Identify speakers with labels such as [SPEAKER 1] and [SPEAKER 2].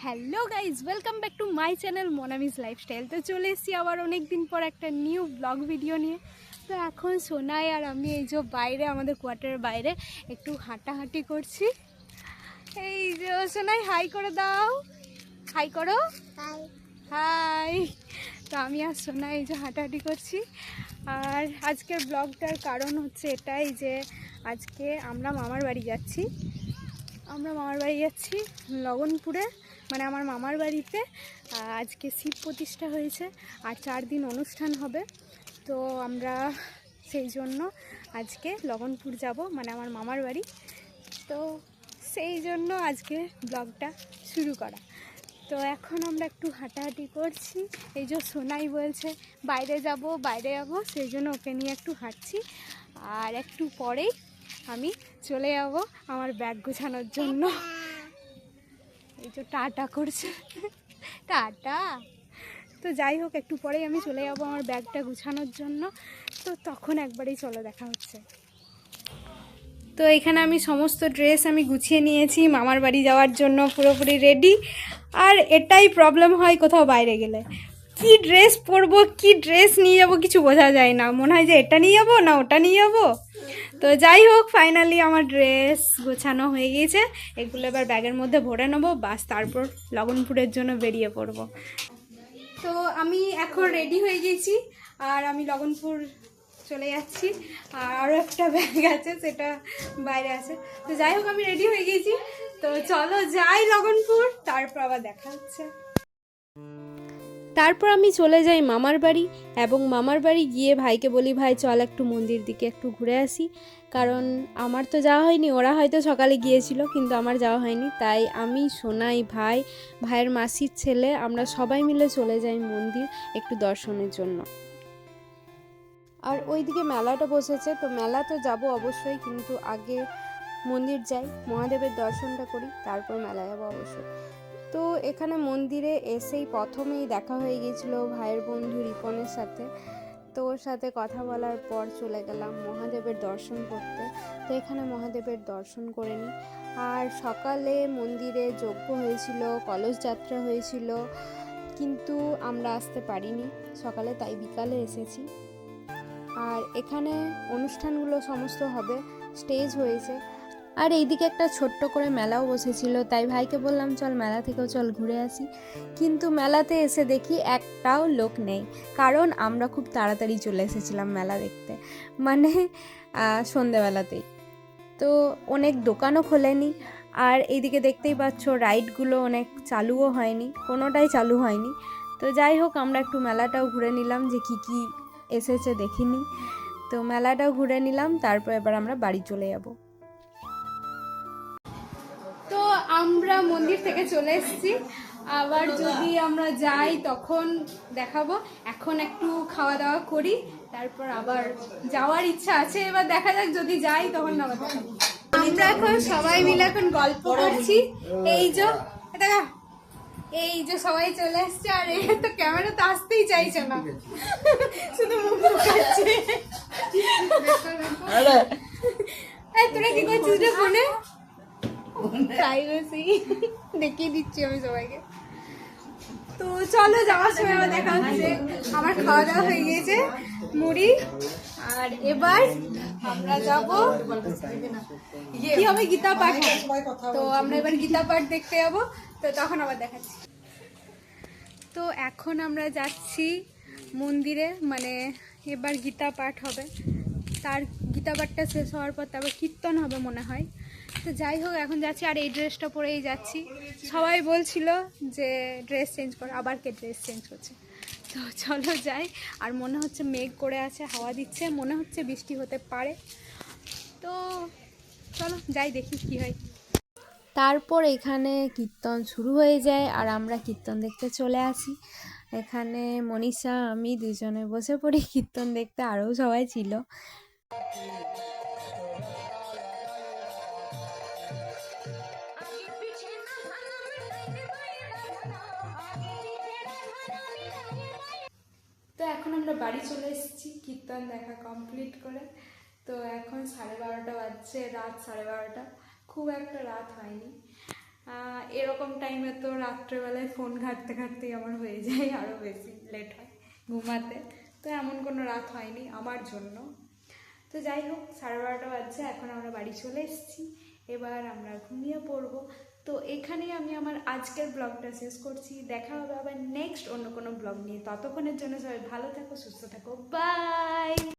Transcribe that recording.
[SPEAKER 1] Hello guys, welcome back to my channel Monami's lifestyle. তো চলে এসেছি আবার অনেক দিন পর একটা নিউ ব্লগ ভিডিও নিয়ে। তো এখন সোনাই আর আমি এই যে বাইরে, আমাদের কোয়ার্টারের বাইরে একটু হাঁটাহাঁটি করছি। এই যে সোনাই, হাই করে দাও, হাই করো, হাই। তো আমি আর সোনাই এই যে হাঁটাহাঁটি করছি। আর আজকের ব্লগটার কারণ হচ্ছে এটাই যে আজকে আমরা মামার বাড়ি যাচ্ছি। লগনপুরে, মানে আমার মামার বাড়িতে। আজকে শিব প্রতিষ্ঠা হয়েছে আর 4 দিন অনুষ্ঠান হবে। তো আমরা সেই জন্য আজকে লগনপুর যাব, মানে আমার মামার বাড়ি। তো সেই জন্য আজকে ব্লগটা শুরু করা। তো এখন আমরা একটু হাঁটাহাঁটি করছি। এই যে সোনাই বলছে বাইরে যাব, সেই জন্য ওকে নিয়ে একটু হাঁটছি। আর একটু পরেই আমি চলে যাব আমার ব্যাগ গোছানোর জন্য। এই যে টাটা করছে, টাটা। তো যাই হোক, একটু পরেই আমি চলে যাব আমার ব্যাগটা গুছানোর জন্য। তো তখন একবারেই চলো দেখা হচ্ছে। তো এখানে আমি সমস্ত ড্রেস আমি গুছিয়ে নিয়েছি মামার বাড়ি যাওয়ার জন্য, পুরোপুরি রেডি। আর এটাই প্রবলেম হয় কোথাও বাইরে গেলে, কি ড্রেস পরবো, কি ড্রেস নিয়ে যাব কিছু বোঝা যায় না। মনে হয় যে এটা নিয়ে যাবো না ওটা নিয়ে যাবো। তো যাই হোক, ফাইনালি আমার ড্রেস গোছানো হয়ে গিয়েছে। এগুলো এবার ব্যাগের মধ্যে ভরে নেবো, বাস তারপর লগনপুরের জন্য বেরিয়ে পড়বো। তো আমি এখন রেডি হয়ে গেছি আর আমি লগনপুর চলে যাচ্ছি। আর আরও একটা ব্যাগ আছে, সেটা বাইরে আছে। তো যাই হোক, আমি রেডি হয়ে গেছি। তো চলো যাই লগনপুর, তারপর আবার দেখা হচ্ছে। তারপর আমি চলে যাই মামার বাড়ি, এবং মামার বাড়ি গিয়ে ভাইকে বলি, ভাই চল একটু মন্দির দিকে একটু ঘুরে আসি। কারণ আমার তো যাওয়া হয়নি, ওরা হয়তো সকালে গিয়েছিল কিন্তু আমার যাওয়া হয়নি। তাই আমি, সোনাই, ভাইয়ের মাসির ছেলে, আমরা সবাই মিলে চলে যাই মন্দির একটু দর্শনের জন্য। আর ওইদিকে মেলাটা বসেছে, তো মেলা তো যাবো অবশ্যই, কিন্তু আগে মন্দির যাই, মহাদেবের দর্শনটা করি, তারপর মেলা যাবো অবশ্যই। তো এখানে মন্দিরে এসেই প্রথমেই দেখা হয়ে গিয়েছিল ভাইয়ের বন্ধু রিপনের সাথে। তো ওর সাথে কথা বলার পর চলে গেলাম মহাদেবের দর্শন করতে। তো এখানে মহাদেবের দর্শন করে নিই। আর সকালে মন্দিরে যজ্ঞ হয়েছিল, কলস যাত্রা হয়েছিল, কিন্তু আমরা আসতে পারিনি সকালে, তাই বিকালে এসেছি। আর এখানে অনুষ্ঠানগুলো সমস্ত হবে, স্টেজ হয়েছে। আর এইদিকে একটা ছোট্ট করে মেলাও বসেছিল, তাই ভাইকে বললাম চল মেলা থেকেও চল ঘুরে আসি। কিন্তু মেলাতে এসে দেখি একটাও লোক নেই, কারণ আমরা খুব তাড়াতাড়ি চলে এসেছিলাম মেলা দেখতে, মানে সন্ধেবেলাতেই। তো অনেক দোকানও খোলেনি। আর এইদিকে দেখতেই পাচ্ছ রাইডগুলো অনেক চালুও হয়নি, কোনোটাই চালু হয়নি। তো যাই হোক, আমরা একটু মেলাটাও ঘুরে নিলাম, যে কি কি এসেছে দেখিনি। তো মেলাটাও ঘুরে নিলাম, তারপর এবার আমরা বাড়ি চলে যাব। তো আমরা মন্দির থেকে চলে এসেছি, আবার যদি আমরা যাই তখন দেখাবো। এখন একটু খাওয়া দাওয়া করি, তারপর আবার যাওয়ার ইচ্ছা আছে, এবার দেখা যাক, যদি যাই তখন আবার দেখাবো। আমরা এখন সবাই মিলে এখন গল্প করছি। এই যে সবাই চলে এসছে, আর এ তো ক্যামেরা তো আসতেই চাইছে না, শুধু মুখ দেখাচ্ছে। তোরা কি করছিস রে ফোনে? প্রাইভেসি দেখিয়ে দিচ্ছি আমি সবাইকে। তো চলো, যাওয়ার সময় আবার দেখা হচ্ছে। আমার খাওয়া দাওয়া হয়ে গিয়েছে, মুড়ি। আর এবার আমরা যাব, কি হবে, গীতা পাঠ। তো আমরা এবার গীতা পাঠ দেখতে যাবো, তো তখন আবার দেখাচ্ছি। তো এখন আমরা যাচ্ছি মন্দিরে, মানে এবার গীতা পাঠ হবে। তার গীতা পাঠটা শেষ হওয়ার পর তারপর কীর্তন হবে মনে হয়। তো যাই হোক, এখন যাচ্ছি, আর এই ড্রেসটা পরেই যাচ্ছি। সবাই বলছিল যে ড্রেস চেঞ্জ কর, আবার কে ড্রেস চেঞ্জ করছে। তো চলো যাই। আর মনে হচ্ছে মেঘ করে আছে, হাওয়া দিচ্ছে, মনে হচ্ছে বৃষ্টি হতে পারে। তো চলো যাই, দেখি কি হয়। তারপর এখানে কীর্তন শুরু হয়ে যায়, আর আমরা কীর্তন দেখতে চলে আসি। এখানে মনীষা, আমি দুজনে বসে পড়ি কীর্তন দেখতে, আরও সবাই ছিল। তো এখন আমরা বাড়ি চলে এসেছি কীর্তন দেখা কমপ্লিট করে। তো এখন 12:30 বাজছে, রাত 12:30। খুব একটা রাত হয়নি।
[SPEAKER 2] এরকম টাইমে তো রাত্রেবেলায় ফোন ঘাঁটতে ঘাঁটতেই আমার হয়ে যায়, আরও বেশি লেট হয় ঘুমাতে। তো এমন কোনো রাত হয়নি আমার জন্য। তো যাই হোক, 12:30 বাজছে, এখন আমরা বাড়ি চলে এসেছি, এবার আমরা ঘুমিয়ে পড়বো। তো এখানেই আমি আমার আজকের ব্লগটা শেষ করছি। দেখা হবে আবার নেক্সট অন্য কোনো ব্লগ নিয়ে। ততক্ষণের জন্য সবাই ভালো থাকো, সুস্থ থাকো, বাই।